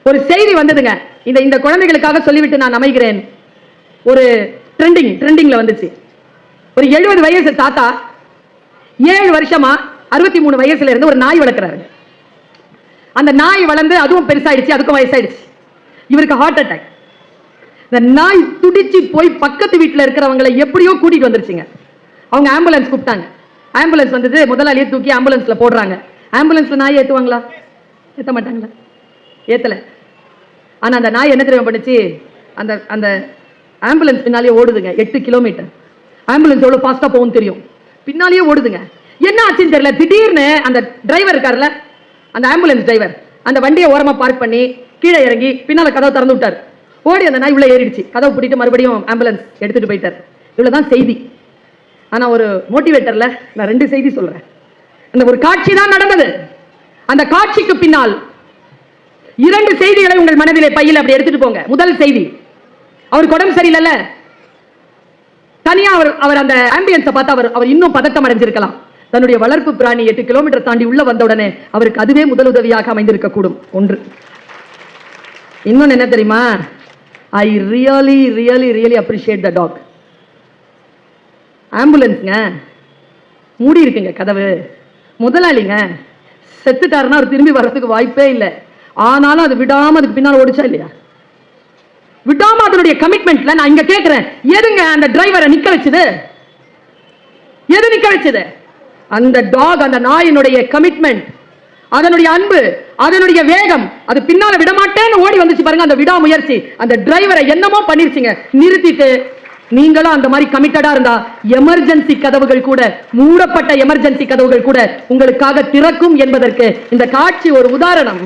ஒரு செய்தி வந்ததுங்க. இந்த குழந்தைகளுக்காக சொல்லிவிட்டு நான் அமைகிறேன். ஒரு ட்ரெண்டிங்ல வந்துச்சு. ஒரு 70 வயசு தாத்தா 7 வருஷமா 63 வயசுல இருந்து ஒரு நாய் வளர்க்கிறாரு. அந்த நாய் வளர்ந்து அதுவும் பெருசாயிடுச்சு, அதுக்கும் வயசாயிடுச்சு. இவருக்கு ஹார்ட் அட்டாக். இந்த நாய் துடிச்சு போய் பக்கத்து வீட்டில் இருக்கிறவங்களை எப்படியோ கூட்டிட்டு வந்துருச்சுங்க. அவங்க ஆம்புலன்ஸ் கூப்பிட்டாங்க. ஆம்புலன்ஸ் வந்தது. முதலாளியை தூக்கி ஆம்புலன்ஸ்ல போடுறாங்க. ஆம்புலன்ஸ்ல நாய் ஏத்துவாங்களா? ஏத்த மாட்டாங்களா? ஏத்தல. ஆனா அந்த நாய் என்ன தெரியுமா பண்ணுச்சு? அந்த அந்த ஆம்புலன்ஸ் பின்னாலேயே ஓடுதுங்க. 8 கிலோமீட்டர். ஆம்புலன்ஸ் எவ்வளவு ஃபாஸ்டா போகும் தெரியும். பின்னாலேயே ஓடுதுங்க. என்ன ஆச்சுன்னு தெரியல. திடீர்னு அந்த டிரைவர் இருக்காருல்ல, அந்த ஆம்புலன்ஸ் டிரைவர் அந்த வண்டியை ஓரமா பார்க் பண்ணி கீழே இறங்கி பின்னால கதவை திறந்து விட்டார். ஓடி அந்த நாய் உள்ள ஏறிடுச்சு. கதவை பூட்டிட்டு மறுபடியும் ஆம்புலன்ஸ் எடுத்துட்டு போயிட்டார். இவ்வளவுதான் செய்தி. ஆனா ஒரு மோட்டிவேட்டர்ல நான் 2 செய்தி சொல்றேன். அந்த ஒரு காட்சி தான் நடந்தது. அந்த காட்சிக்கு பின்னால் 2 செய்திகளை உங்கள் மனதிலே பையில அப்படி எடுத்துட்டு போங்க. முதல் செய்தி, அவருக்கு உடம்பு சரியில்லைல்ல, தனியா அவர் அந்த ஆம்பியன்ஸை பார்த்து அவர் இன்னும் பதட்டம் அடைஞ்சிருக்கலாம். தன்னுடைய வளர்ப்பு பிராணி 8 கிலோமீட்டர் தாண்டி உள்ள வந்த உடனே அவருக்கு அதுவே முதல் உதவியாக அமைந்திருக்க கூடும். ஒன்று. இன்னொன்னு என்ன தெரியுமா? I really really really appreciate the talk. ஆம்புலன்ஸ்ங்க மூடி இருக்குங்க கதவு. முதலாளிங்க செத்துட்டாருன்னா அவர் திரும்பி வர்றதுக்கு வாய்ப்பே இல்லை. ஆனாலும் அது விடாம அதுக்கு பின்னால் ஓடிச்சா இல்லையா? விடாம அதனுடைய கமிட்மெண்ட்ல நான் இங்க கேட்கிறேன், எதுங்க அந்த டிரைவரை நிக்க வச்சது? எது நிக்க வச்சது? அந்த டாக், அந்த நாயினுடைய கமிட்மெண்ட், அதனுடைய அன்பு, அதனுடைய வேகம். அது பின்னால விடமாட்டேன்னு ஓடி வந்துச்சு பாருங்க. அந்த விடாமுயற்சி அந்த டிரைவரை என்னமோ பண்ணிருச்சுங்க. நிறுத்திட்டு நீங்களும் அந்த மாதிரி கமிட்டடா இருந்தா எமர்ஜென்சி கதவுகள் கூட, மூடப்பட்ட எமர்ஜென்சி கதவுகள் கூட உங்களுக்காக திறக்கும் என்பதற்கு இந்த காட்சி ஒரு உதாரணம்.